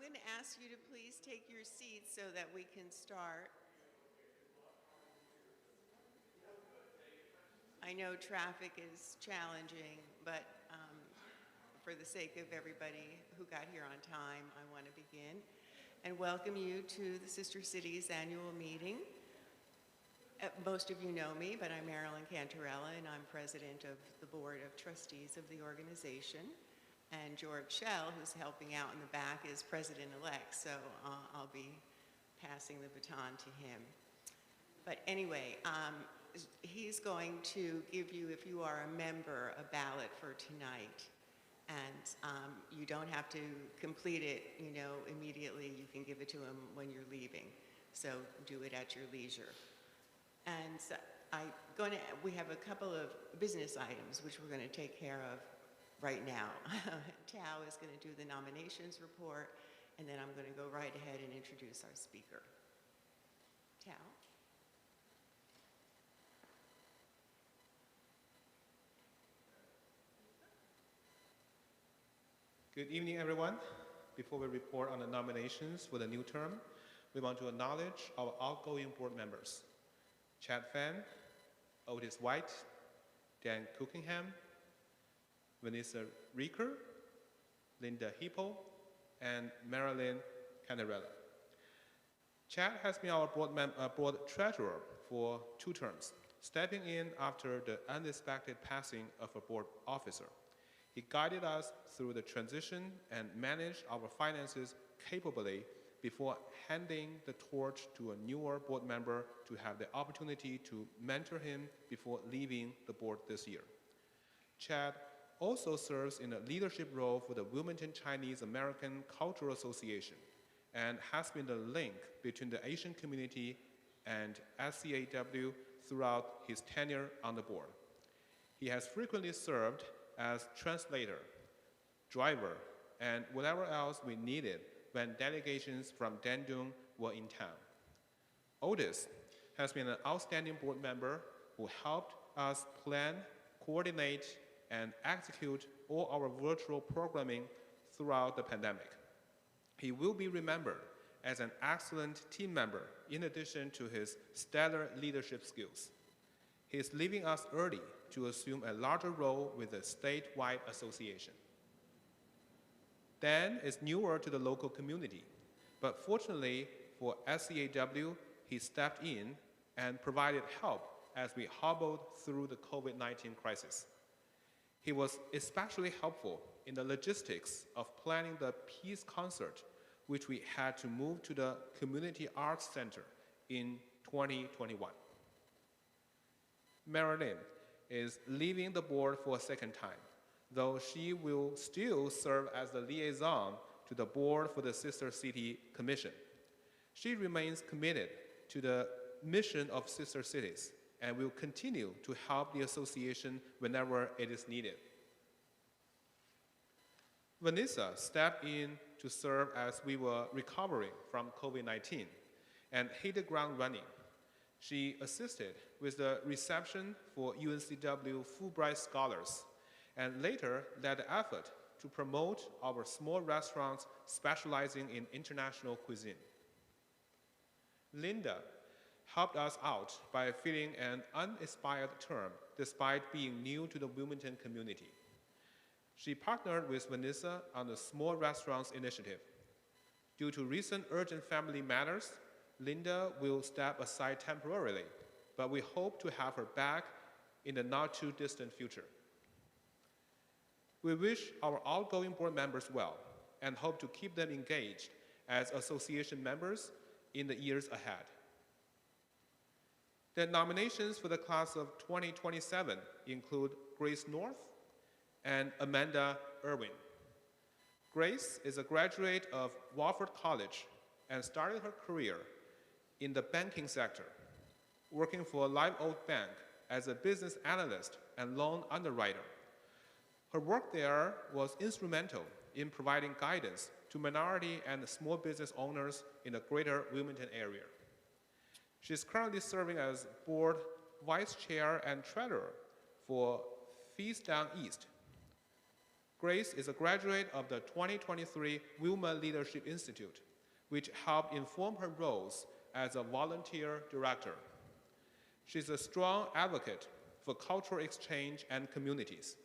going to ask you to please take your seats so that we can start. I know traffic is challenging, but for the sake of everybody who got here on time, I want to begin and welcome you to the Sister Cities annual meeting. Most of you know me, but I'm Marilyn Cantarella, and I'm president of the Board of Trustees of the organization. And George Schell, who's helping out in the back, is president-elect, so I'll be passing the baton to him. But anyway, he's going to give you, if you are a member, a ballot for tonight. And you don't have to complete it, immediately. You can give it to him when you're leaving. So do it at your leisure. And we have a couple of business items which we're going to take care of right now. Tao is going to do the nominations report, and then I'm going to go right ahead and introduce our speaker. Tao. Good evening, everyone. Before we report on the nominations for the new term, we want to acknowledge our outgoing board members: Chad Fan, Otis White, Dan Cookingham, Vanessa Rieker, Linda Hippo, and Marilyn Cantarella. Chad has been our board treasurer for 2 terms, stepping in after the unexpected passing of a board officer. He guided us through the transition and managed our finances capably before handing the torch to a newer board member to have the opportunity to mentor him before leaving the board this year. Chad also serves in a leadership role for the Wilmington Chinese American Cultural Association and has been the link between the Asian community and SCAW throughout his tenure on the board. He has frequently served as translator, driver, and whatever else we needed when delegations from Dandong were in town. Otis has been an outstanding board member who helped us plan, coordinate, and execute all our virtual programming throughout the pandemic. He will be remembered as an excellent team member in addition to his stellar leadership skills. He is leaving us early to assume a larger role with the statewide association. Dan is newer to the local community, but fortunately for SCAW, he stepped in and provided help as we hobbled through the COVID-19 crisis. He was especially helpful in the logistics of planning the peace concert, which we had to move to the Community Arts Center in 2021. Marilyn is leaving the board for a second time, though she will still serve as the liaison to the board for the Sister City Commission. She remains committed to the mission of Sister Cities and will continue to help the association whenever it is needed. Vanessa stepped in to serve as we were recovering from COVID-19 and hit the ground running. She assisted with the reception for UNCW Fulbright Scholars and later led the effort to promote our small restaurants specializing in international cuisine. Linda helped us out by filling an uninspired term despite being new to the Wilmington community. She partnered with Vanessa on the Small Restaurants Initiative. Due to recent urgent family matters, Linda will step aside temporarily, but we hope to have her back in the not-too-distant future. We wish our outgoing board members well and hope to keep them engaged as association members in the years ahead. The nominations for the class of 2027 include Grace North and Amanda Irwin. Grace is a graduate of Wofford College and started her career in the banking sector, working for Live Oak Bank as a business analyst and loan underwriter. Her work there was instrumental in providing guidance to minority and small business owners in the greater Wilmington area. She is currently serving as board vice chair and treasurer for Feast Down East. Grace is a graduate of the 2023 Wilma Leadership Institute, which helped inform her roles as a volunteer director. She's a strong advocate for cultural exchange and communities.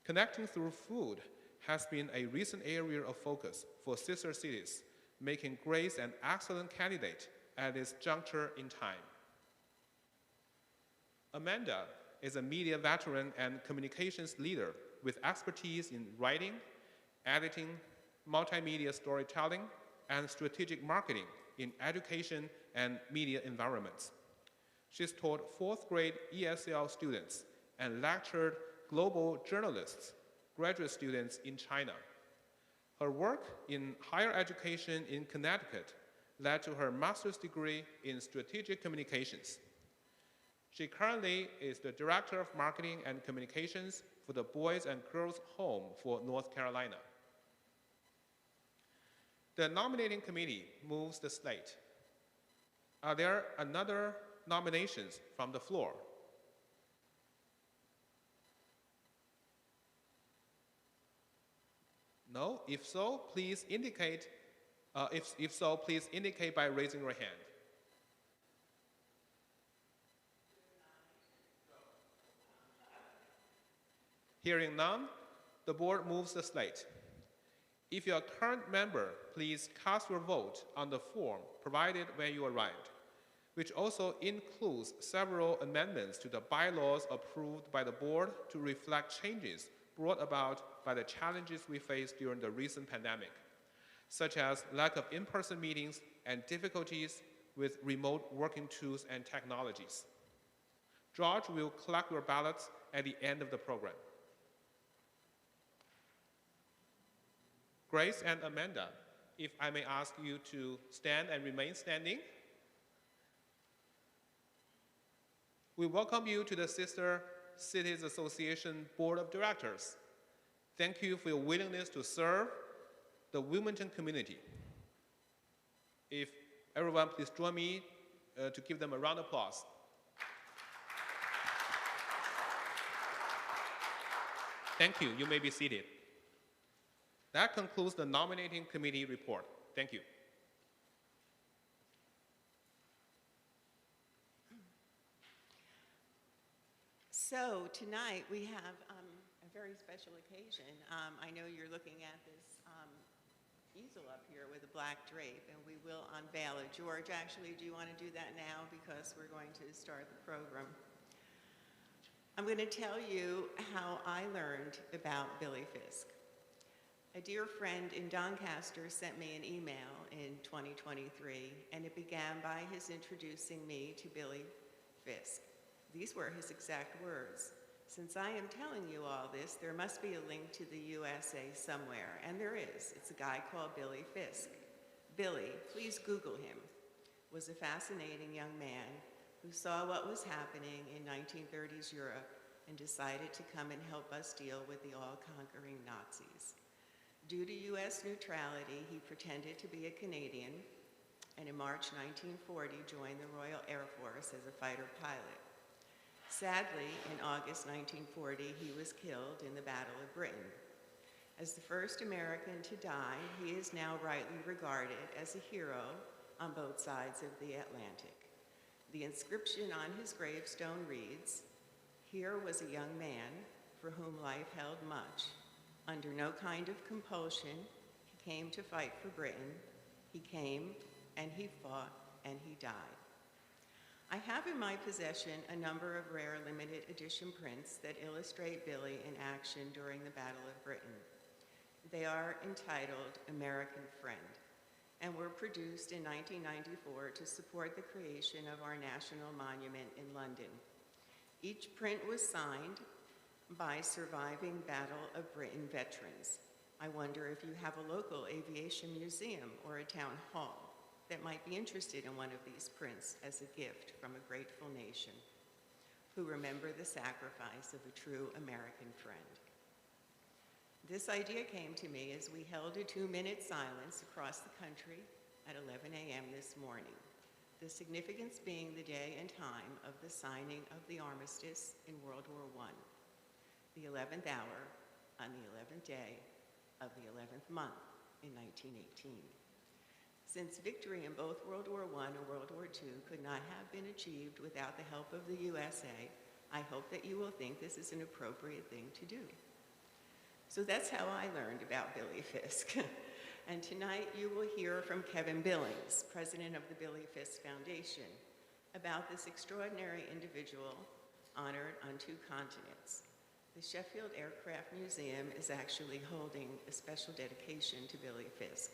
Connecting through food has been a recent area of focus for sister cities, making Grace an excellent candidate at this juncture in time. Amanda is a media veteran and communications leader with expertise in writing, editing, multimedia storytelling, and strategic marketing in education and media environments. She's taught fourth grade ESL students and lectured global journalists, graduate students in China. Her work in higher education in Connecticut led to her master's degree in strategic communications. She currently is the Director of Marketing and Communications for the Boys and Girls Home for North Carolina. The nominating committee moves the slate. Are there other nominations from the floor? No? If so, please indicate. If so, please indicate by raising your hand. Hearing none, the board moves the slate. If you're a current member, please cast your vote on the form provided when you arrived, which also includes several amendments to the bylaws approved by the board to reflect changes brought about by the challenges we faced during the recent pandemic, such as lack of in-person meetings and difficulties with remote working tools and technologies. George will collect your ballots at the end of the program. Grace and Amanda, if I may ask you to stand and remain standing. We welcome you to the Sister Cities Association Board of Directors. Thank you for your willingness to serve the Wilmington community. If everyone please join me to give them a round of applause. Thank you. You may be seated. That concludes the nominating committee report. Thank you. So tonight we have a very special occasion. I know you're looking at this easel up here with a black drape, and we will unveil it. George, actually, do you want to do that now? Because we're going to start the program. I'm going to tell you how I learned about Billy Fisk. A dear friend in Doncaster sent me an email in 2023, and it began by his introducing me to Billy Fisk. These were his exact words. Since I am telling you all this, there must be a link to the USA somewhere, and there is. It's a guy called Billy Fisk. Billy, please Google him, was a fascinating young man who saw what was happening in 1930s Europe and decided to come and help us deal with the all-conquering Nazis. Due to U.S. neutrality, he pretended to be a Canadian, and in March 1940 joined the Royal Air Force as a fighter pilot. Sadly, in August 1940, he was killed in the Battle of Britain. As the first American to die, he is now rightly regarded as a hero on both sides of the Atlantic. The inscription on his gravestone reads, "Here was a young man for whom life held much. Under no kind of compulsion, he came to fight for Britain. He came, and he fought, and he died." I have in my possession a number of rare limited edition prints that illustrate Billy in action during the Battle of Britain. They are entitled American Friend, and were produced in 1994 to support the creation of our national monument in London. Each print was signed by surviving Battle of Britain veterans. I wonder if you have a local aviation museum or a town hall that might be interested in one of these prints as a gift from a grateful nation who remember the sacrifice of a true American friend. This idea came to me as we held a 2-minute silence across the country at 11 a.m. this morning, the significance being the day and time of the signing of the armistice in World War I. The 11th hour, on the 11th day of the 11th month in 1918. Since victory in both World War I and World War II could not have been achieved without the help of the USA, I hope that you will think this is an appropriate thing to do. So that's how I learned about Billy Fisk. And tonight you will hear from Kevin Billings, president of the Billy Fisk Foundation, about this extraordinary individual honored on 2 continents. The Sheffield Aircraft Museum is actually holding a special dedication to Billy Fisk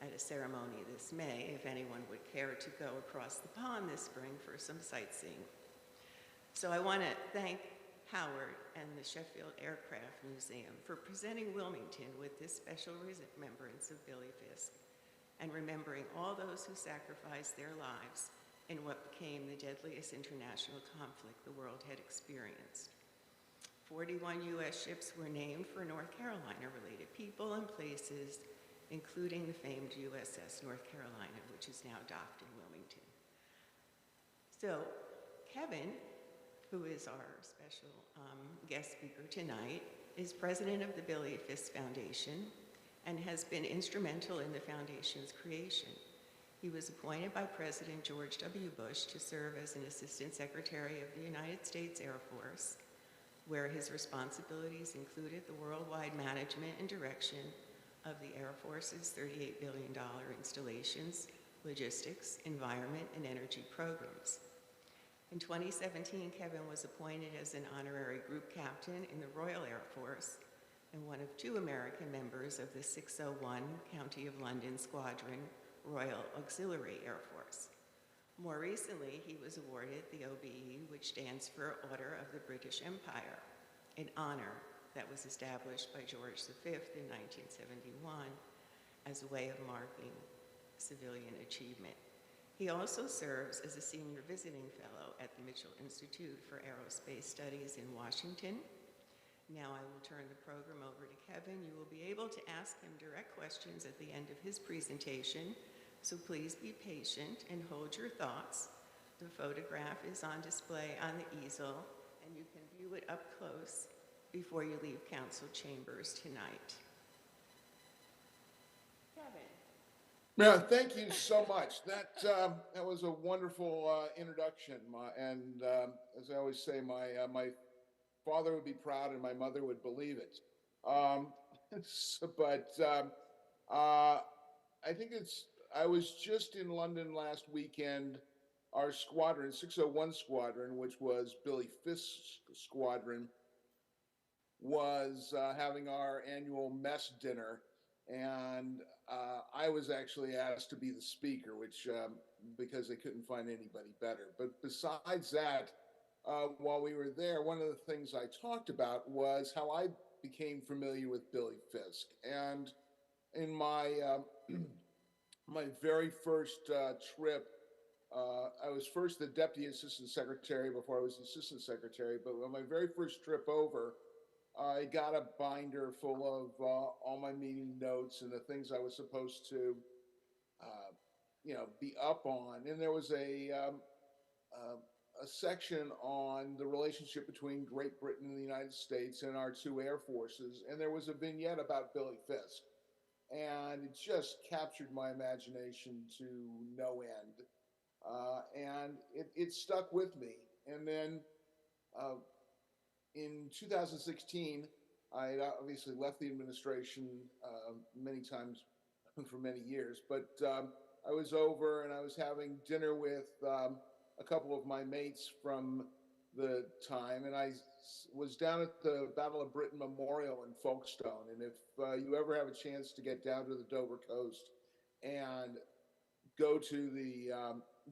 at a ceremony this May, if anyone would care to go across the pond this spring for some sightseeing. So I want to thank Howard and the Sheffield Aircraft Museum for presenting Wilmington with this special remembrance of Billy Fisk and remembering all those who sacrificed their lives in what became the deadliest international conflict the world had experienced. 41 U.S. ships were named for North Carolina-related people and places, including the famed USS North Carolina, which is now docked in Wilmington. So Kevin, who is our special guest speaker tonight, is president of the Billy Fisk Foundation and has been instrumental in the foundation's creation. He was appointed by President George W. Bush to serve as an Assistant Secretary of the United States Air Force, where his responsibilities included the worldwide management and direction of the Air Force's $38 billion installations, logistics, environment, and energy programs. In 2017, Kevin was appointed as an honorary group captain in the Royal Air Force and one of 2 American members of the 601 County of London Squadron Royal Auxiliary Air Force. More recently, he was awarded the OBE, which stands for Order of the British Empire, an honor that was established by George V in 1971 as a way of marking civilian achievement. He also serves as a senior visiting fellow at the Mitchell Institute for Aerospace Studies in Washington. Now I will turn the program over to Kevin. You will be able to ask him direct questions at the end of his presentation, so please be patient and hold your thoughts. The photograph is on display on the easel, and you can view it up close before you leave council chambers tonight. Kevin. Yeah, thank you so much. That was a wonderful introduction, as I always say, my father would be proud and my mother would believe it. I think I was just in London last weekend. Our squadron, 601 Squadron, which was Billy Fisk's squadron, was having our annual mess dinner, and I was actually asked to be the speaker, which because they couldn't find anybody better. But besides that, while we were there, one of the things I talked about was how I became familiar with Billy Fisk. And in my my very first trip, I was first the deputy assistant secretary before I was the assistant secretary. But on my very first trip over, I got a binder full of all my meeting notes and the things I was supposed to, be up on. And there was a section on the relationship between Great Britain and the United States and our 2 air forces. And there was a vignette about Billy Fisk. And it just captured my imagination to no end. And it stuck with me. And then in 2016, I had obviously left the administration many times for many years, but I was over and I was having dinner with a couple of my mates from the time, and I was down at the Battle of Britain Memorial in Folkestone. And if you ever have a chance to get down to the Dover coast and go to the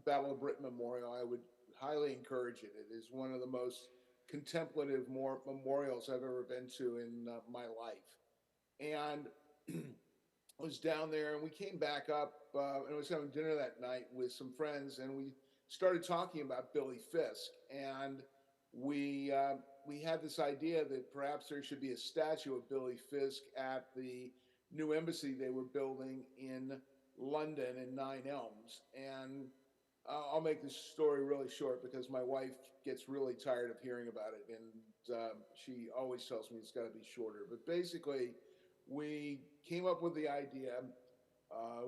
Battle of Britain Memorial, I would highly encourage it. It is one of the most contemplative memorials I've ever been to in my life. And I was down there, and we came back up, and I was having dinner that night with some friends, and we started talking about Billy Fisk. And we had this idea that perhaps there should be a statue of Billy Fisk at the new embassy they were building in London in Nine Elms. And I'll make this story really short because my wife gets really tired of hearing about it, and she always tells me it's got to be shorter. But basically, we came up with the idea,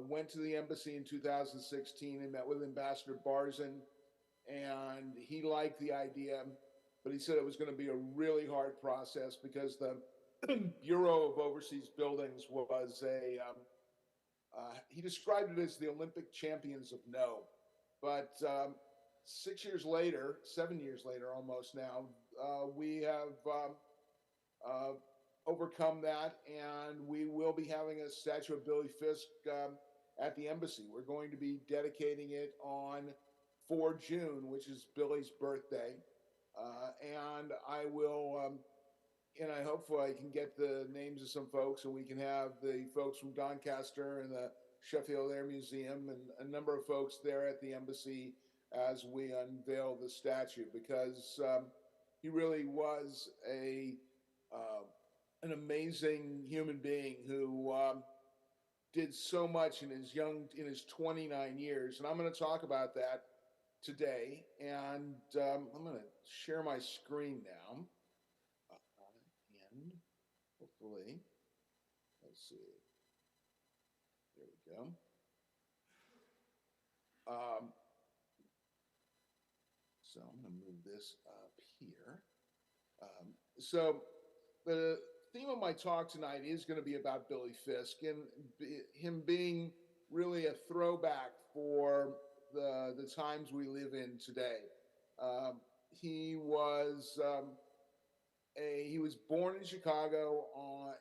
went to the embassy in 2016 and met with Ambassador Barzin, and he liked the idea, but he said it was going to be a really hard process because the Bureau of Overseas Buildings was he described it as the Olympic champions of no. But 6 years later, 7 years later almost now, we have overcome that, and we will be having a statue of Billy Fisk at the embassy. We're going to be dedicating it on 4 June, which is Billy's birthday. And I will, and I hopefully I can get the names of some folks, and we can have the folks from Doncaster and the Sheffield Air Museum and a number of folks there at the embassy as we unveil the statue, because he really was an amazing human being who did so much in his 29 years, and I'm going to talk about that today. And I'm going to share my screen now, and hopefully, let's see. There we go. So I'm going to move this up here. So the theme of my talk tonight is going to be about Billy Fisk and him being really a throwback for the times we live in today. He was born in Chicago on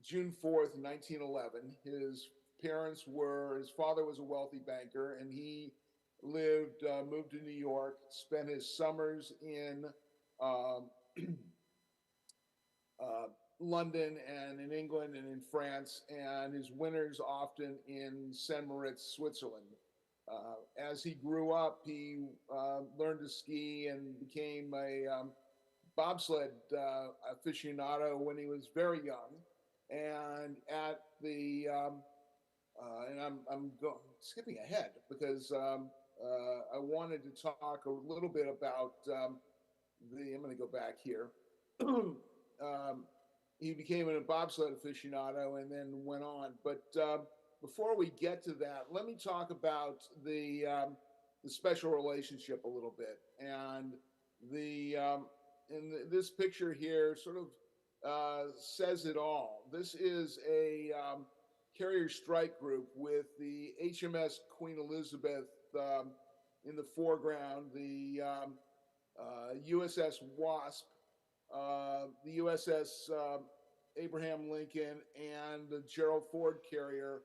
June 4th, 1911. His father was a wealthy banker, and he moved to New York, spent his summers in London and in England and in France, and his winters often in St. Moritz, Switzerland. As he grew up, he learned to ski and became a bobsled aficionado when he was very young. And at the and I'm skipping ahead because I wanted to talk a little bit about I'm going to go back here. He became a bobsled aficionado and then went on. But before we get to that, let me talk about the special relationship a little bit. And this picture here sort of says it all. This is a carrier strike group with the HMS Queen Elizabeth in the foreground, the USS Wasp, the USS Abraham Lincoln, and the Gerald Ford carrier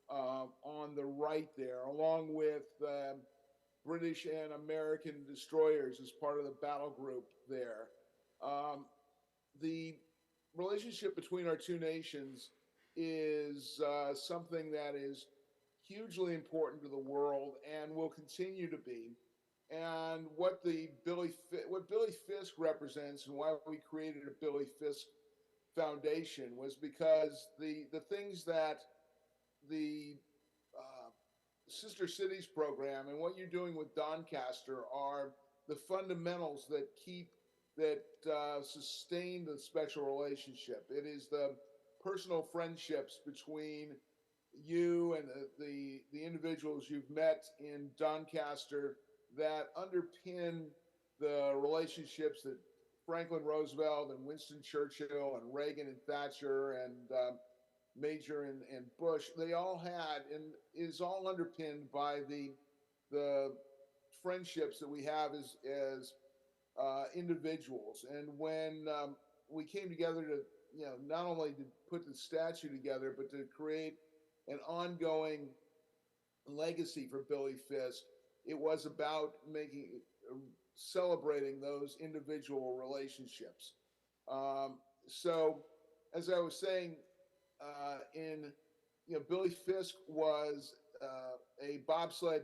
on the right there, along with British and American destroyers as part of the battle group there. The relationship between our two nations is something that is hugely important to the world and will continue to be. And what Billy Fisk represents, and why we created a Billy Fisk Foundation, was because the things that the Sister Cities program and what you're doing with Doncaster are the fundamentals that sustain the special relationship. It is the personal friendships between you and the individuals you've met in Doncaster that underpin the relationships that Franklin Roosevelt and Winston Churchill and Reagan and Thatcher and Major and Bush, they all had, and is all underpinned by the friendships that we have as individuals. And when we came together to, not only to put the statue together, but to create an ongoing legacy for Billy Fisk, it was about celebrating those individual relationships. So, as I was saying, Billy Fisk was a bobsled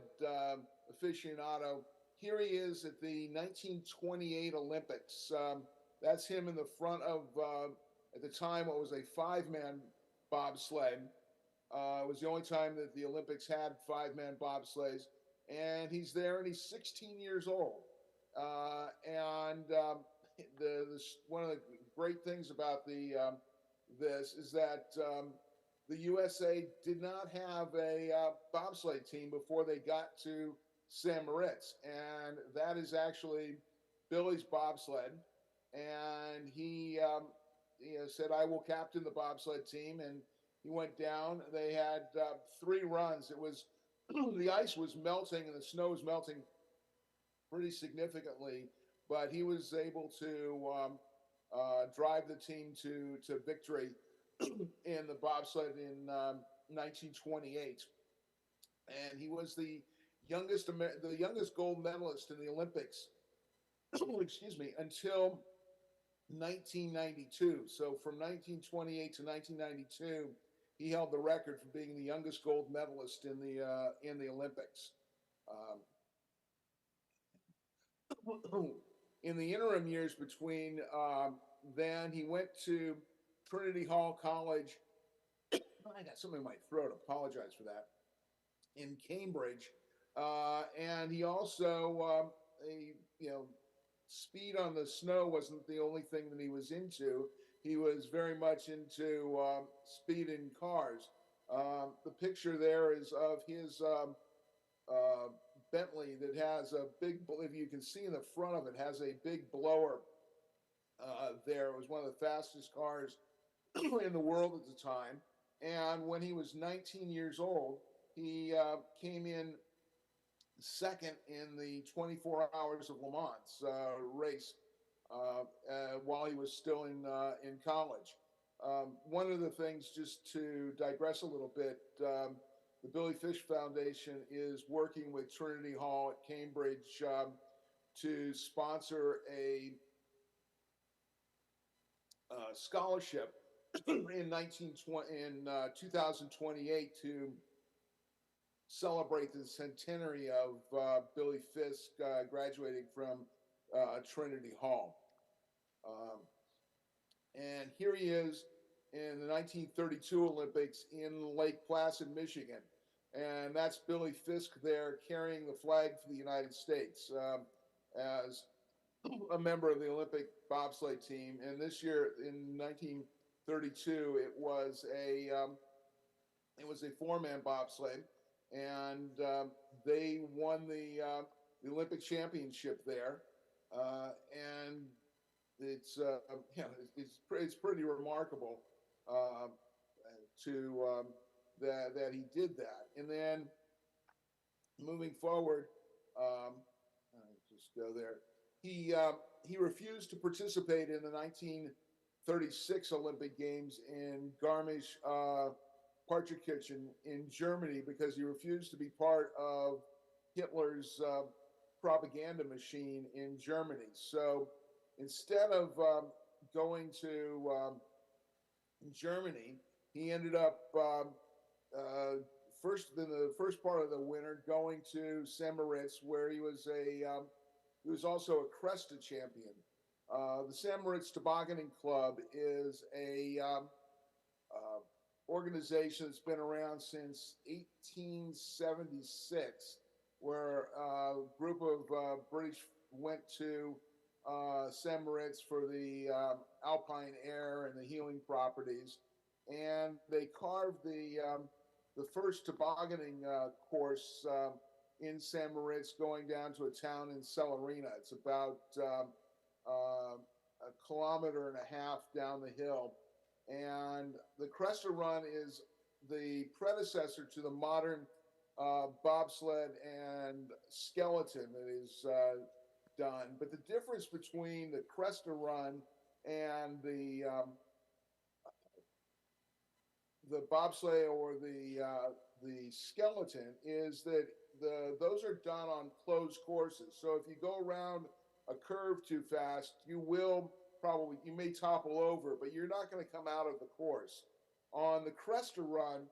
aficionado. Here he is at the 1928 Olympics. That's him in the front of, at the time, what was a 5-man bobsled. It was the only time that the Olympics had 5-man bobsleds. And he's there, and he's 16 years old. And one of the great things about the this is that the USA did not have a bobsleigh team before they got to St. Moritz, and that is actually Billy's bobsled. And he, said, "I will captain the bobsled team," and he went down. They had 3 runs. It was the ice was melting and the snow was melting pretty significantly, but he was able to drive the team to victory in the bobsled in 1928, and he was the youngest gold medalist in the Olympics. Excuse me, until 1992. So from 1928 to 1992, he held the record for being the youngest gold medalist in the Olympics. In the interim years between then, he went to Trinity Hall College. I got something in my throat. Apologize for that. In Cambridge, and he also, speed on the snow wasn't the only thing that he was into. He was very much into speed in cars. The picture there is of his Bentley that has a big, if you can see in the front of it, has a big blower there. It was one of the fastest cars in the world at the time. And when he was 19 years old, he came in second in the 24 Hours of Le Mans race while he was still in college. One of the things, just to digress a little bit, the Billy Fish Foundation is working with Trinity Hall at Cambridge to sponsor a scholarship in 2028 to celebrate the centenary of Billy Fisk graduating from Trinity Hall. And here he is in the 1932 Olympics in Lake Placid, Michigan. And that's Billy Fisk there carrying the flag for the United States as a member of the Olympic bobsleigh team. And this year in 1932, it was a 4-man bobsleigh, and they won the Olympic championship there. And it's pretty remarkable that he did that. And then moving forward, just go there. He refused to participate in the 1936 Olympic Games in Garmisch-Partenkirchen in Germany because he refused to be part of Hitler's propaganda machine in Germany. So instead of going to Germany, he ended up in the first part of the winter going to St. Moritz, where he was also a Cresta champion. The St. Moritz Tobogganing Club is a organization that's been around since 1876, where a group of British went to St. Moritz for the alpine air and the healing properties, and they carved the first tobogganing course in St. Moritz, going down to a town in Celerina. It's about a kilometer and a half down the hill. And the Cresta Run is the predecessor to the modern bobsled and skeleton that is done. But the difference between the Cresta Run and the bobsleigh or the skeleton is that those are done on closed courses. So if you go around a curve too fast, you may topple over, but you're not going to come out of the course. On the Cresta Run,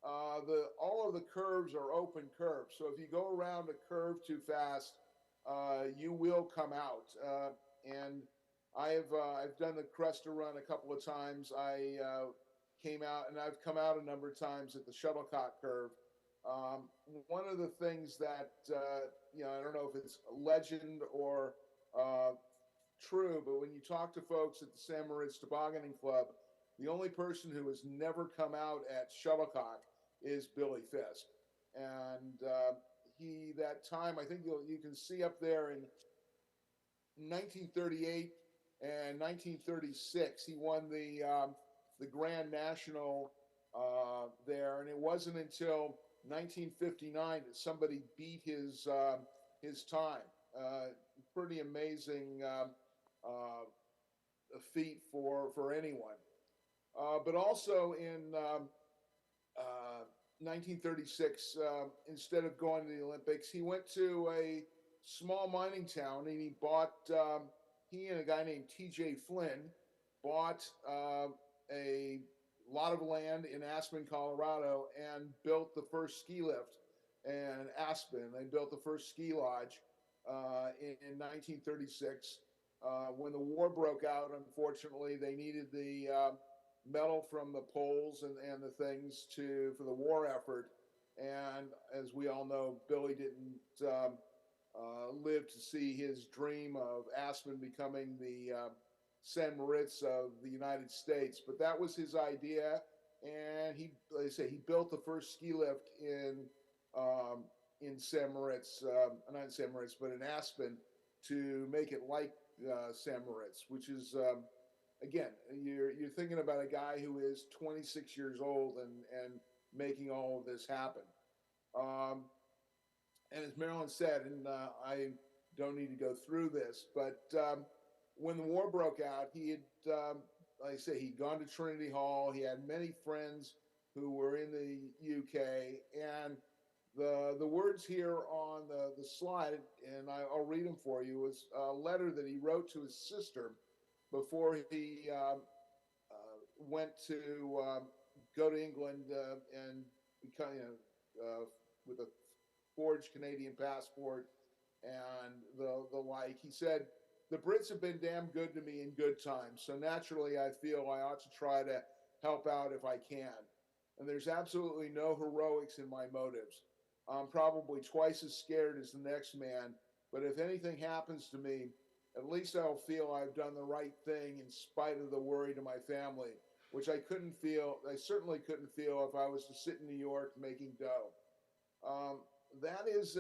all of the curves are open curves. So if you go around a curve too fast, you will come out. And I've done the Cresta Run a couple of times. I came out, and I've come out a number of times at the shuttlecock curve. One of the things that I don't know if it's a legend or true, but when you talk to folks at the St. Moritz Tobogganing Club, The only person who has never come out at shuttlecock is Billy Fisk. And that time, I think you can see up there in 1938 and 1936, he won the Grand National there, and it wasn't until 1959 that somebody beat his time. Pretty amazing feat for anyone. But also in 1936, instead of going to the Olympics, he went to a small mining town and he bought, he and a guy named T.J. Flynn bought a lot of land in Aspen, Colorado, and built the first ski lift in Aspen. They built the first ski lodge in 1936. When the war broke out, unfortunately, they needed the metal from the poles and the things for the war effort. And as we all know, Billy didn't live to see his dream of Aspen becoming the San Moritz of the United States. But that was his idea, and like I say, he built the first ski lift in San Moritz, not in San Moritz, but in Aspen, to make it like San Moritz, which is again, you're thinking about a guy who is 26 years old and making all of this happen. And as Marilyn said, and I don't need to go through this, but when the war broke out, he had, like I say, he'd gone to Trinity Hall. He had many friends who were in the UK, and the words here on the slide, and I'll read them for you, was a letter that he wrote to his sister before he went to go to England and become, with a forged Canadian passport and the like. He said, "The Brits have been damn good to me in good times, so naturally I feel I ought to try to help out if I can. And there's absolutely no heroics in my motives. I'm probably twice as scared as the next man, but if anything happens to me, at least I'll feel I've done the right thing in spite of the worry to my family, which I certainly couldn't feel if I was to sit in New York making dough." That is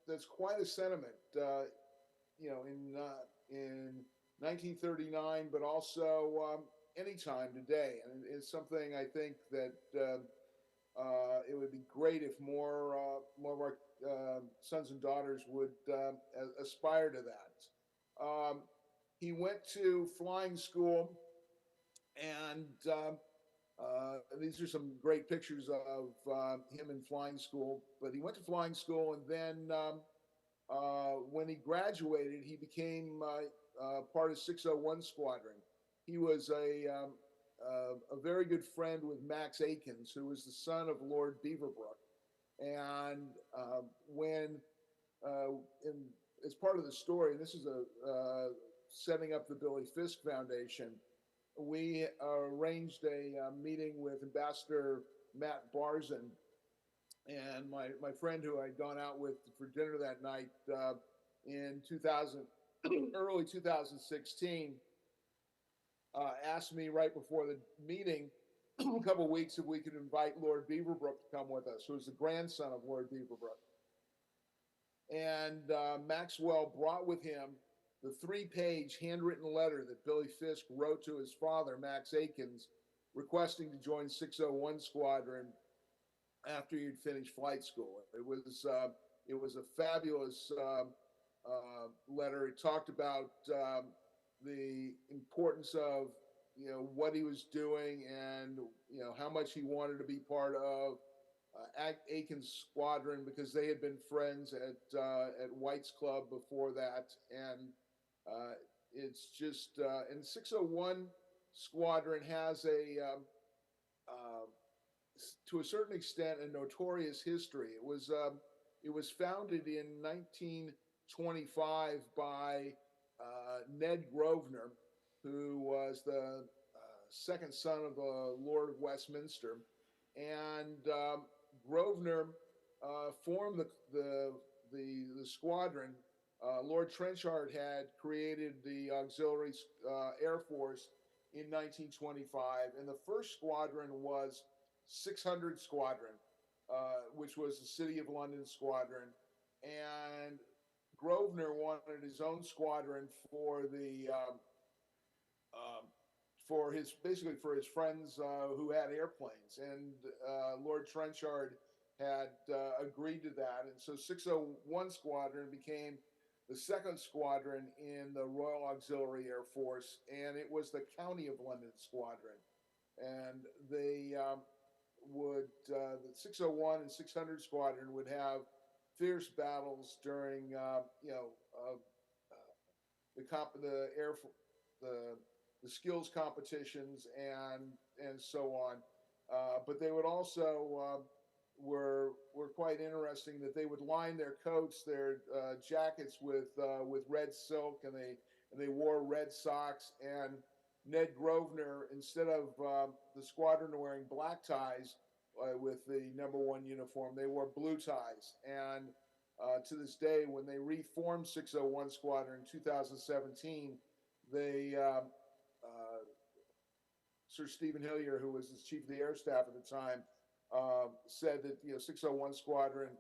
that's quite a sentiment, in 1939, but also anytime today, and it's something I think that it would be great if more of our sons and daughters would aspire to that. He went to flying school, and these are some great pictures of him in flying school. But he went to flying school, and then when he graduated, he became part of 601 Squadron. He was a very good friend with Max Aikens, who was the son of Lord Beaverbrook. And as part of the story, and this is setting up the Billy Fisk Foundation, we arranged a meeting with Ambassador Matt Barzin, and my friend who I'd gone out with for dinner that night in early 2016, asked me right before the meeting, a couple of weeks, if we could invite Lord Beaverbrook to come with us, who was the grandson of Lord Beaverbrook. And Maxwell brought with him the 3-page handwritten letter that Billy Fisk wrote to his father, Max Aikens, requesting to join 601 Squadron after he'd finished flight school. It was a fabulous letter. It talked about the importance of what he was doing, and how much he wanted to be part of Aiken's squadron, because they had been friends at White's Club before that. And it's just and 601 Squadron has to a certain extent, a notorious history. It was founded in 1925 by Ned Grosvenor, who was the second son of the Lord of Westminster. And Grosvenor formed the squadron. Lord Trenchard had created the auxiliary air force in 1925, and the first squadron was 600 Squadron, which was the City of London squadron, and Grosvenor wanted his own squadron um, for his basically for his friends who had airplanes, and Lord Trenchard had agreed to that, and so 601 Squadron became the second squadron in the Royal Auxiliary Air Force, and it was the County of London Squadron, and they the 601 and 600 Squadron would have fierce battles during the air the the skills competitions and so on. But they would also were quite interesting that they would line their coats, their jackets with red silk, and they wore red socks. And Ned Grosvenor, instead of the squadron wearing black ties with the number one uniform, they wore blue ties. And to this day, when they reformed 601 Squadron in 2017, they Sir Stephen Hillier, who was the chief of the air staff at the time, said that 601 Squadron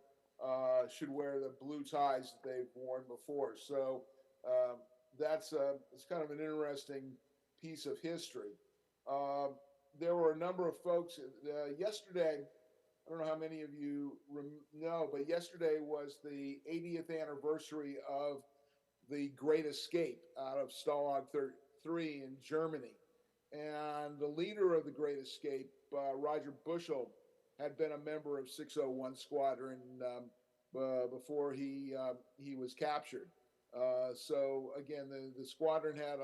should wear the blue ties that they've worn before. So it's kind of an interesting piece of history. There were a number of folks yesterday. I don't know how many of you know, but yesterday was the 80th anniversary of the Great Escape out of Stalag 3 in Germany. And the leader of the Great Escape, Roger Bushell, had been a member of 601 Squadron before he was captured. So again, the squadron had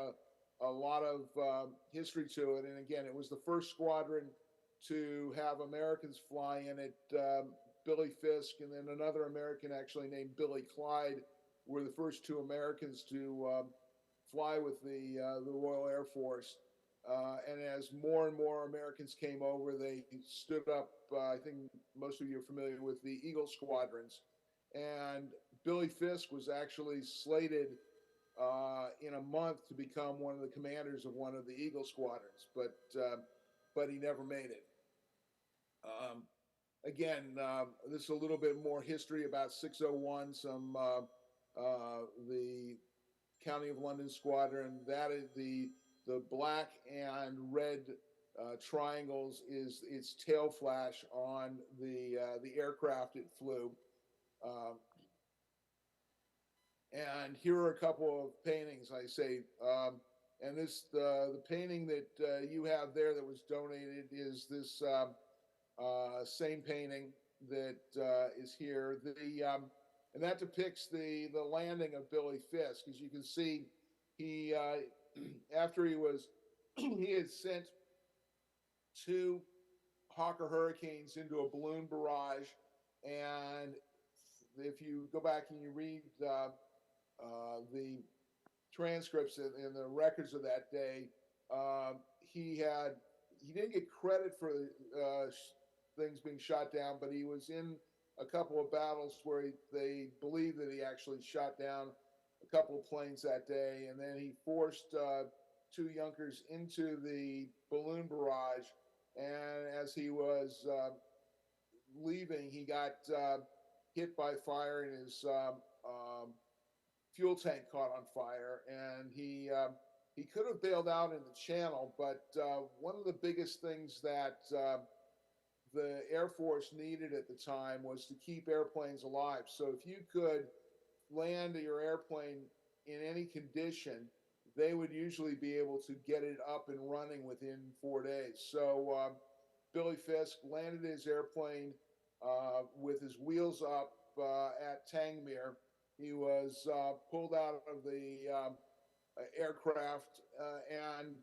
a lot of history to it. And again, it was the first squadron to have Americans fly in it. Billy Fisk and then another American actually named Billy Clyde were the first two Americans to fly with the Royal Air Force. And as more and more Americans came over, they stood up. I think most of you are familiar with the Eagle Squadrons. And Billy Fisk was actually slated in a month to become one of the commanders of one of the Eagle Squadrons, but he never made it. Again, this is a little bit more history about 601, the County of London Squadron. That is the black and red triangles is its tail flash on the aircraft it flew. And here are a couple of paintings, I say. And the painting that you have there that was donated is this same painting that is here. And that depicts the landing of Billy Fisk. As you can see, he after he was he had sent two Hawker Hurricanes into a balloon barrage, and if you go back and you read the transcripts and the records of that day, he didn't get credit for things being shot down, but he was in a couple of battles where they believe that he actually shot down a couple of planes that day, and then he forced two Junkers into the balloon barrage, and as he was leaving, he got hit by fire, and his fuel tank caught on fire, and he could have bailed out in the channel, but one of the biggest things that the Air Force needed at the time was to keep airplanes alive. So if you could land your airplane in any condition, they would usually be able to get it up and running within 4 days. So Billy Fisk landed his airplane with his wheels up at Tangmere. He was pulled out of the aircraft and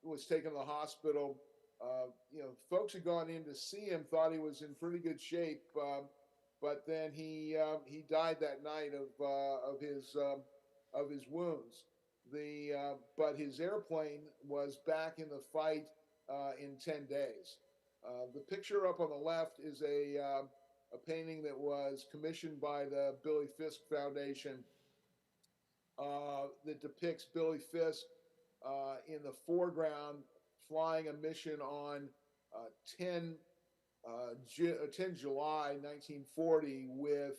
was taken to the hospital. Folks had gone in to see him, thought he was in pretty good shape, but then he died that night of his wounds. But his airplane was back in the fight in 10 days. The picture up on the left is a painting that was commissioned by the Billy Fisk Foundation that depicts Billy Fisk in the foreground flying a mission on uh, 10, 10 July 1940 with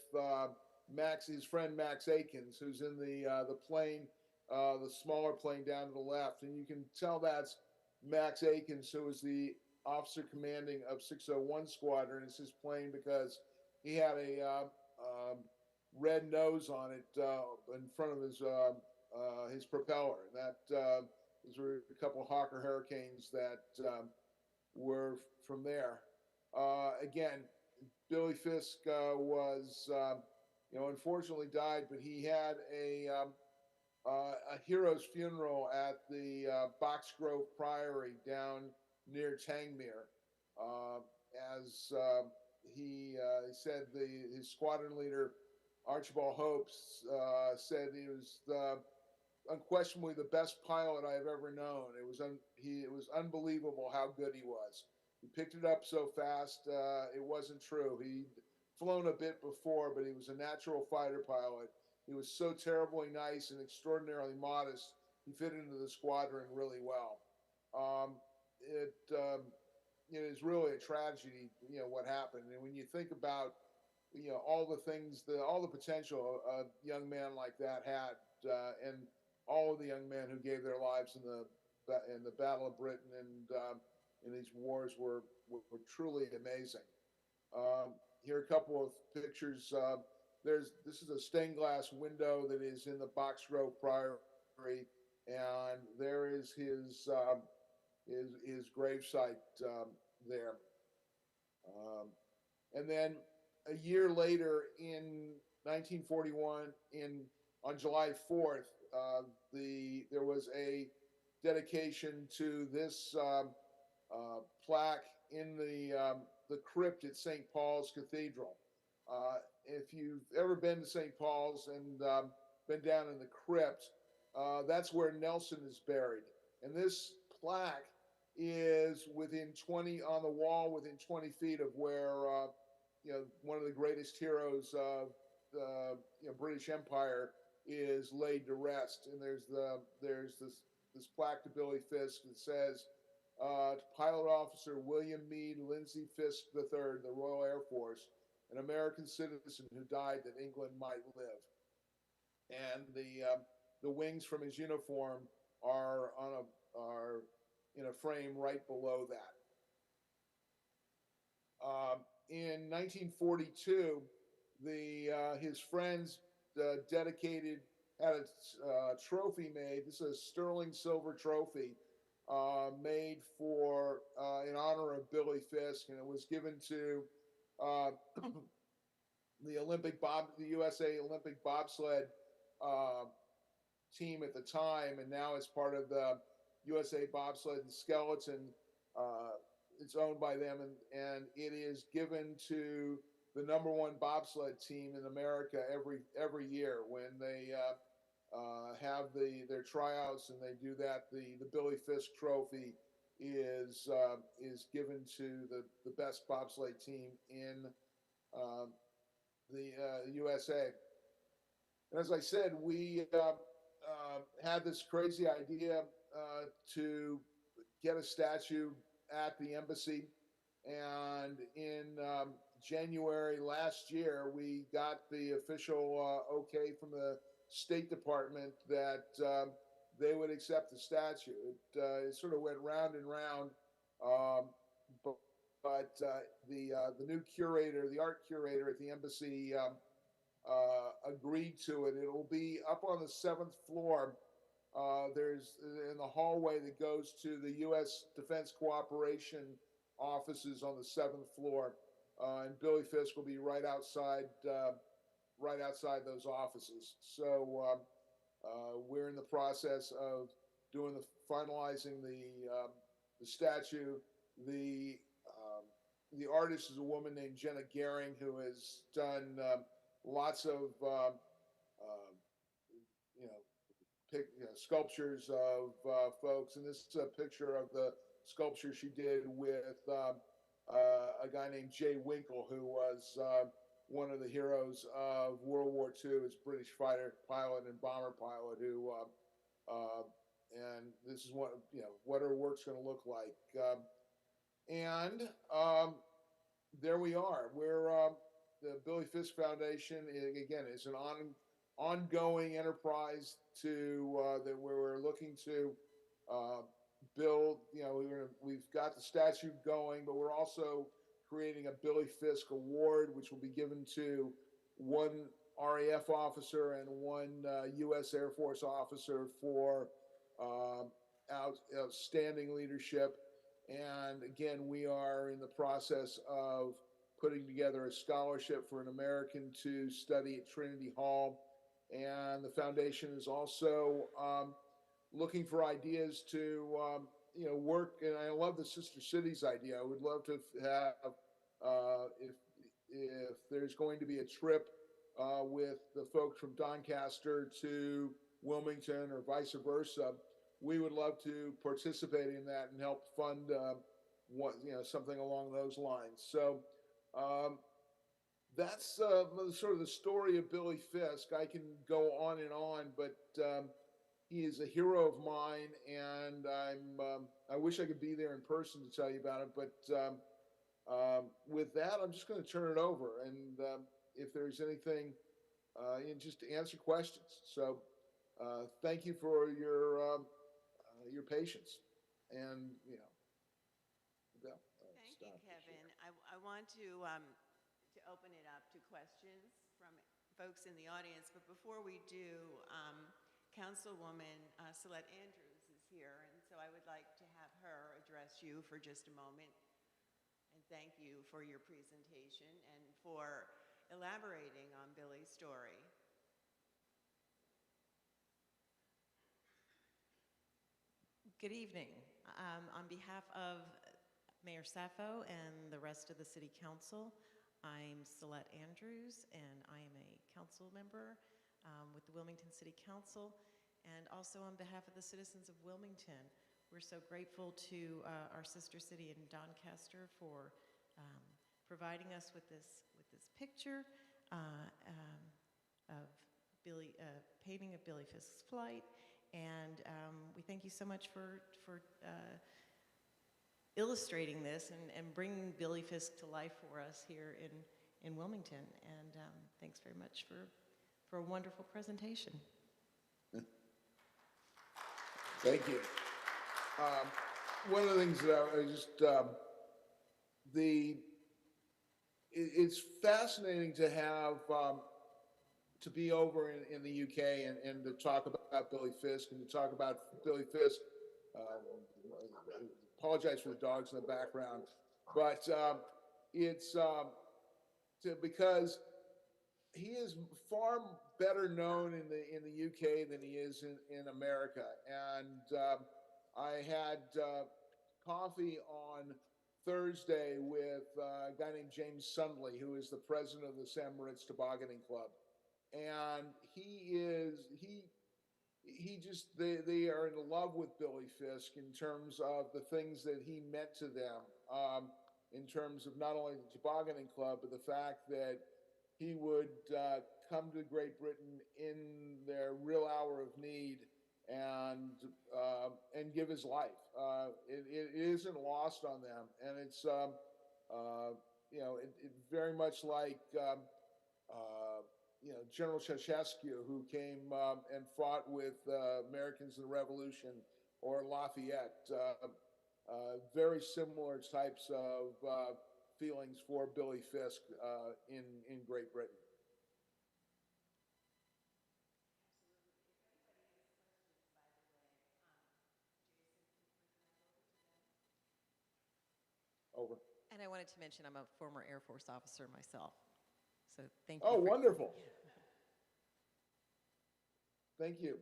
his friend Max Akins, who's in the plane, the smaller plane down to the left. And you can tell that's Max Akins, who was the officer commanding of 601 Squadron. It's his plane because he had a red nose on it in front of his propeller. And that those were a couple of Hawker Hurricanes that were from there. Again, Billy Fisk was, unfortunately died, but he had a hero's funeral at the Box Grove Priory down near Tangmere. Uh, as he said, his squadron leader, Archibald Hopes, said he was unquestionably the best pilot I have ever known. It was unbelievable how good he was. He picked it up so fast. It wasn't true. He'd flown a bit before, but he was a natural fighter pilot. He was so terribly nice and extraordinarily modest. He fit into the squadron really well. Um, it it is really a tragedy, what happened. And when you think about, all the things, all the potential a young man like that had, and all of the young men who gave their lives in the Battle of Britain and in these wars were truly amazing. Here are a couple of pictures. This is a stained glass window that is in the Box Grove Priory, and there is his gravesite there. Um, and then a year later, in 1941, on July 4th, there was a dedication to this plaque in the crypt at St. Paul's Cathedral. If you've ever been to St. Paul's and been down in the crypt, that's where Nelson is buried. And this plaque is on the wall within 20 feet of where one of the greatest heroes of the British Empire is laid to rest. And there's this plaque to Billy Fisk that says, to Pilot Officer William Meade Lindsay Fisk III, the Royal Air Force, an American citizen who died that England might live. And the wings from his uniform are in a frame right below that. In 1942, his friends had a trophy made. This is a sterling silver trophy made in honor of Billy Fisk, and it was given to the USA Olympic bobsled team at the time, and now it's part of the USA Bobsled and Skeleton. It's owned by them, and it is given to the #1 bobsled team in America every year when they have their tryouts and they do that. The Billy Fisk Trophy is given to the best bobsled team in the USA. And as I said, we had this crazy idea to get a statue at the embassy. And in January last year, we got the official okay from the State Department that they would accept the statue. It sort of went round and round, but the new curator, the art curator at the embassy, agreed to it. It'll be up on the 7th floor. There's in the hallway that goes to the U.S. Defense Cooperation offices on the 7th floor, and Billy Fisk will be right outside those offices. So we're in the process of finalizing the statue. The artist is a woman named Jenna Gehring, who has done lots of sculptures of folks, and this is a picture of the sculpture she did with a guy named Jay Winkle, who was one of the heroes of World War II, as British fighter pilot and bomber pilot, who and this is what, what our work's going to look like. And there we are. We're the Billy Fisk Foundation. Again, is an ongoing enterprise that we're looking to uh, build. We've got the statue going, but we're also creating a Billy Fisk Award, which will be given to one RAF officer and one U.S. Air Force officer for outstanding leadership. And again, we are in the process of putting together a scholarship for an American to study at Trinity Hall. And the foundation is also looking for ideas to, work. And I love the Sister Cities idea. I would love to have, if there's going to be a trip with the folks from Doncaster to Wilmington or vice versa, we would love to participate in that and help fund something along those lines. So that's sort of the story of Billy Fisk. I can go on and on, but he is a hero of mine, and I wish I could be there in person to tell you about it. But with that, I'm just going to turn it over, and if there's anything, just to answer questions. So thank you for your patience, and Thank you, Kevin. I want to open it up to questions from folks in the audience, but before we do, Councilwoman Celeste Andrews is here, and so I would like to have her address you for just a moment. And thank you for your presentation and for elaborating on Billy's story. Good evening. On behalf of Mayor Sappho and the rest of the City Council, I'm Celeste Andrews, and I am a council member with the Wilmington City Council, and also on behalf of the citizens of Wilmington. We're so grateful to our sister city in Doncaster for providing us with this picture of painting of Billy Fisk's flight. And we thank you so much for illustrating this and bringing Billy Fisk to life for us here in Wilmington. And thanks very much for a wonderful presentation. Thank you. One of the things that I just it's fascinating to have to be over in the UK and to talk about Billy Fisk and to talk about Billy Fisk. Apologize for the dogs in the background, but it's because he is far better known in the UK than he is in America. And I had coffee on Thursday with a guy named James Sundley, who is the president of the Sam Moritz Tobogganing Club. And they are in love with Billy Fisk in terms of the things that he meant to them, in terms of not only the Tobogganing Club, but the fact that he would come to Great Britain in their real hour of need and give his life. It isn't lost on them, and it's it very much like General Ceausescu, who came and fought with Americans in the Revolution, or Lafayette. Very similar types of feelings for Billy Fisk in Great Britain. Over. And I wanted to mention I'm a former Air Force officer myself. So thank you. Oh, wonderful. Thank you.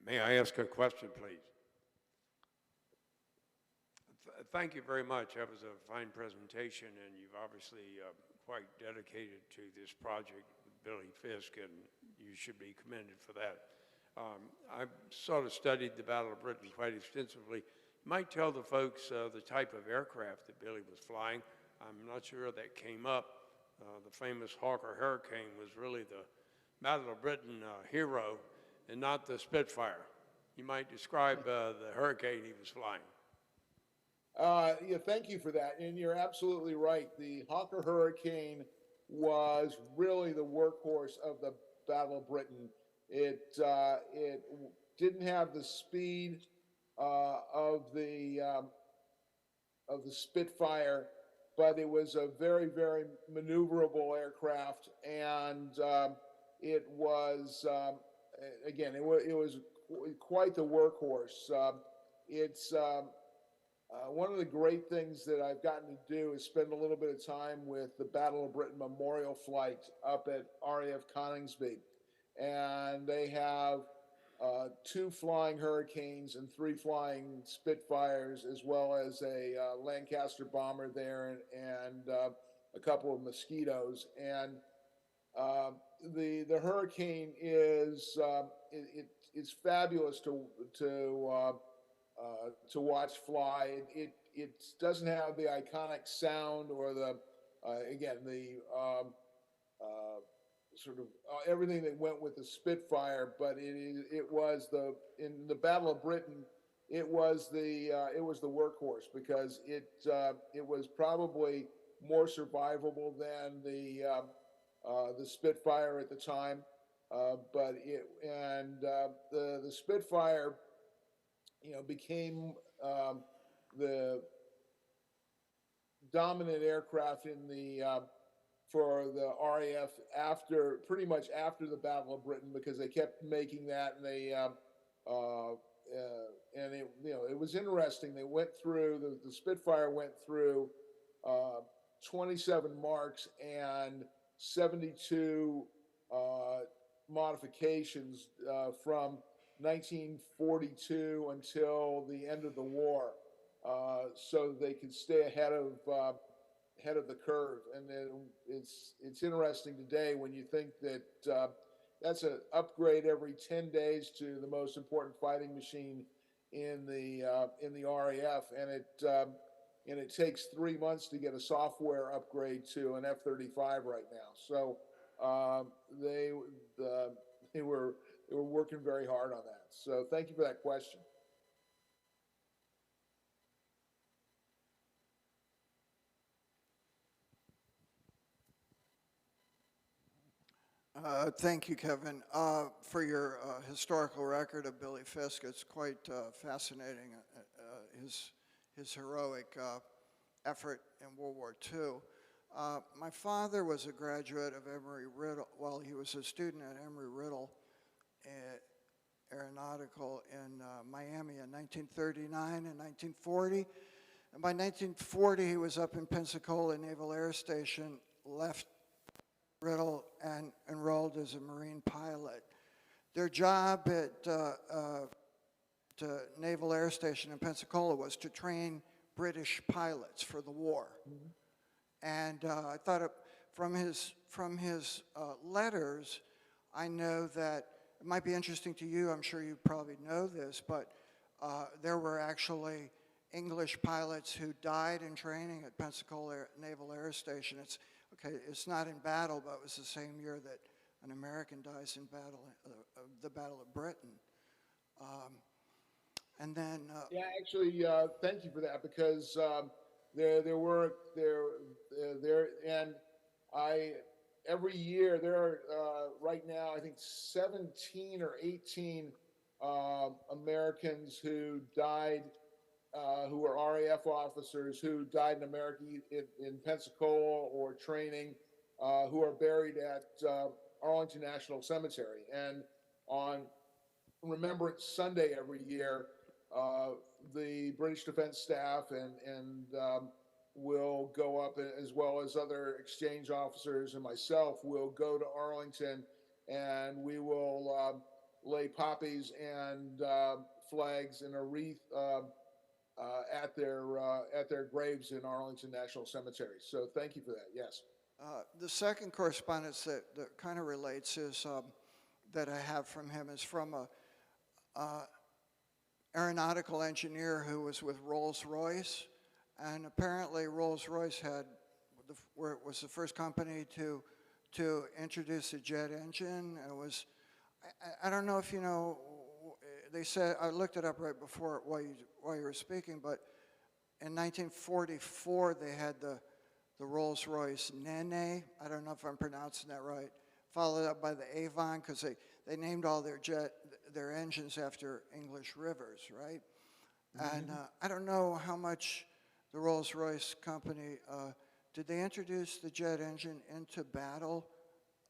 May I ask a question, please? Thank you very much. That was a fine presentation, and you've obviously quite dedicated to this project with Billy Fisk, and you should be commended for that. I've sort of studied the Battle of Britain quite extensively. You might tell the folks the type of aircraft that Billy was flying. I'm not sure that came up. The famous Hawker Hurricane was really the Battle of Britain hero and not the Spitfire. You might describe the hurricane he was flying. Yeah, thank you for that. And you're absolutely right. The Hawker Hurricane was really the workhorse of the Battle of Britain. It didn't have the speed of the Spitfire, but it was a very, very maneuverable aircraft, and it was again, it was quite the workhorse. It's one of the great things that I've gotten to do is spend a little bit of time with the Battle of Britain Memorial Flight up at RAF Coningsby. And they have 2 flying Hurricanes and 3 flying Spitfires, as well as a Lancaster bomber there and a couple of Mosquitoes. And the Hurricane is it's fabulous to watch fly. It doesn't have the iconic sound or the again the sort of everything that went with the Spitfire, but it was in the Battle of Britain. It was the workhorse because it was probably more survivable than the Spitfire at the time, but the Spitfire, became the dominant aircraft in for the RAF pretty much after the Battle of Britain, because they kept making that, and it was interesting. They went through the Spitfire went through 27 marks and 72 modifications from 1942 until the end of the war, so they could stay ahead of the curve. And then it's interesting today when you think that that's an upgrade every 10 days to the most important fighting machine in the RAF, and it takes 3 months to get a software upgrade to an F-35 right now. So they were working very hard on that. So thank you for that question. Thank you, Kevin, for your historical record of Billy Fisk. It's quite fascinating, his heroic effort in World War II. My father was a graduate of Embry-Riddle. Well, he was a student at Embry-Riddle Aeronautical in Miami in 1939 and 1940. And by 1940, he was up in Pensacola Naval Air Station, left Riddle and enrolled as a Marine pilot. Their job at Naval Air Station in Pensacola was to train British pilots for the war. Mm-hmm. And I thought from his letters, I know that it might be interesting to you. I'm sure you probably know this, but there were actually English pilots who died in training at Pensacola Naval Air Station. It's not in battle, but it was the same year that an American dies in the Battle of Britain. And then yeah, actually, thank you for that, because and every year there are right now I think 17 or 18 Americans who died, who were RAF officers who died in America in Pensacola or training, who are buried at Arlington National Cemetery. And on Remembrance Sunday every year, the British Defense Staff and will go up, as well as other exchange officers and myself will go to Arlington, and we will lay poppies and flags in a wreath at their graves in Arlington National Cemetery. So thank you for that. Yes. The second correspondence that kind of relates is that I have from him is from a aeronautical engineer who was with Rolls-Royce, and apparently Rolls-Royce had where it was the first company to introduce a jet engine. It was, I don't know if you know, they said, I looked it up right before while you were speaking, but in 1944 they had the Rolls-Royce Nene. I don't know if I'm pronouncing that right. Followed up by the Avon, because they named all their engines after English rivers, right? And I don't know how much the Rolls-Royce company, did they introduce the jet engine into battle,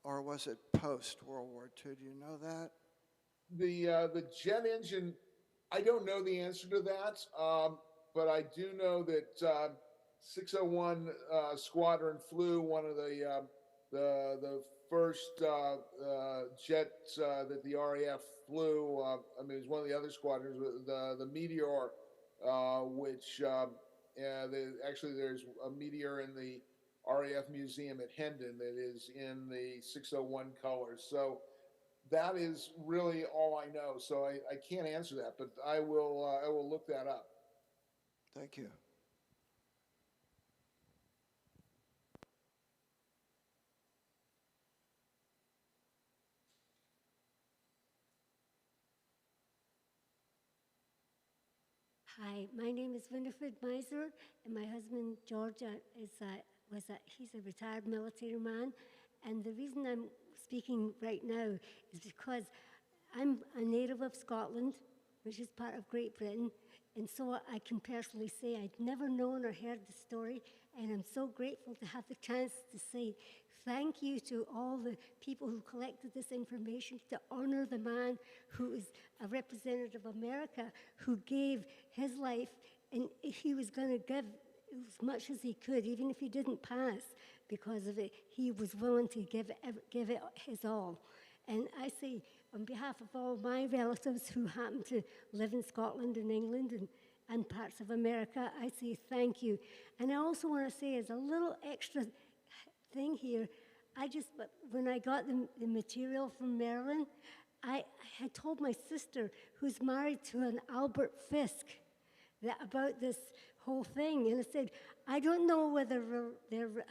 or was it post-World War II? Do you know that? The jet engine, I don't know the answer to that, but I do know that 601 Squadron flew one of the first jet that the RAF flew. I mean, it was one of the other squadrons, the Meteor, which actually there's a Meteor in the RAF Museum at Hendon that is in the 601 colors. So that is really all I know. So I can't answer that, but I will look that up. Thank you. Hi, my name is Winifred Meiser, and my husband George he's a retired military man, and the reason I'm speaking right now is because I'm a native of Scotland, which is part of Great Britain, and so I can personally say I'd never known or heard the story, and I'm so grateful to have the chance to say thank you to all the people who collected this information to honor the man who is a representative of America, who gave his life, and he was going to give as much as he could, even if he didn't pass because of it. He was willing to give it his all. And I say, on behalf of all my relatives who happen to live in Scotland and England and parts of America, I say thank you. And I also want to say, as a little extra thing here, when I got the material from Maryland, I had told my sister, who's married to an Albert Fisk, about this whole thing. And I said, I don't know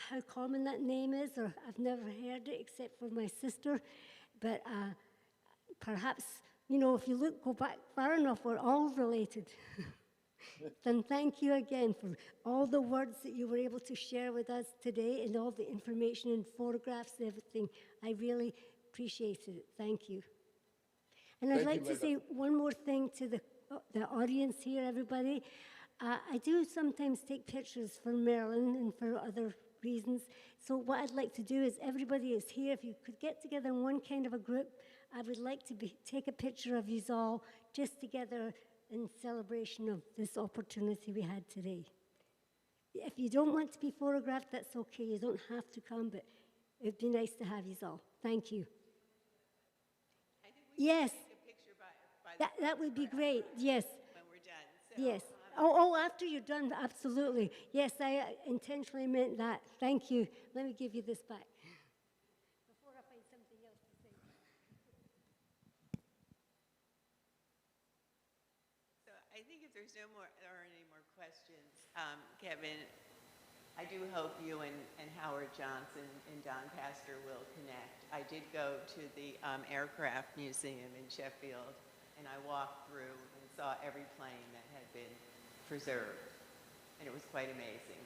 how common that name is, or I've never heard it except for my sister, but perhaps, if you go back far enough, we're all related. Then thank you again for all the words that you were able to share with us today and all the information and photographs and everything. I really appreciated it. Thank you. And I'd like to say one more thing to the audience here, everybody. I do sometimes take pictures for Maryland and for other reasons. So what I'd like to do is, everybody is here, if you could get together in one kind of a group, I would like to take a picture of you all just together in celebration of this opportunity we had today. If you don't want to be photographed, that's okay. You don't have to come, but it'd be nice to have you all. Thank you. I think we Yes. can take a picture by That would be great. Yes. when we're done. So, Yes. Oh, after you're done, absolutely. Yes, I intentionally meant that. Thank you. Let me give you this back. Before I find something else to say. So I think if there aren't any more questions, Kevin, I do hope you and Howard Johnson and Don Pastor will connect. I did go to the Aircraft Museum in Sheffield, and I walked through and saw every plane that had been preserved, and it was quite amazing.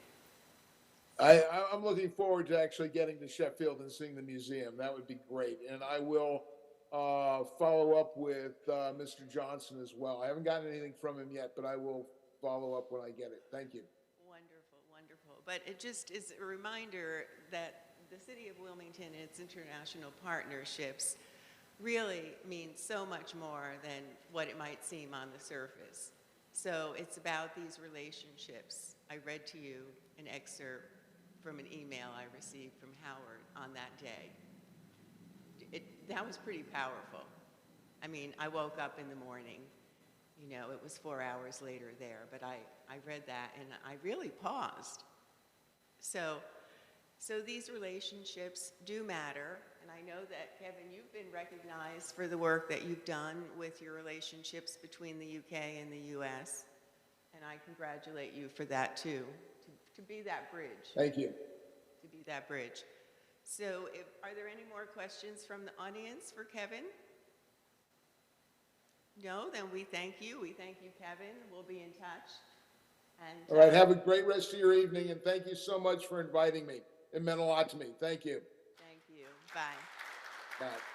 I'm looking forward to actually getting to Sheffield and seeing the museum. That would be great. And I will follow up with Mr. Johnson as well. I haven't gotten anything from him yet, but I will follow up when I get it. Thank you. Wonderful, wonderful. But it just is a reminder that the City of Wilmington and its international partnerships really means so much more than what it might seem on the surface. So it's about these relationships. I read to you an excerpt from an email I received from Howard on that day. That was pretty powerful. I mean, I woke up in the morning, it was 4 hours later there, but I read that and I really paused. So these relationships do matter, and I know that, Kevin, you've been recognized for the work that you've done with your relationships between the UK and the US, and I congratulate you for that too, to be that bridge. Thank you. that bridge. So are there any more questions from the audience for Kevin? No, then we thank you. We thank you, Kevin. We'll be in touch. And, All right, have a great rest of your evening, and thank you so much for inviting me. It meant a lot to me. Thank you. Thank you. Bye. Bye.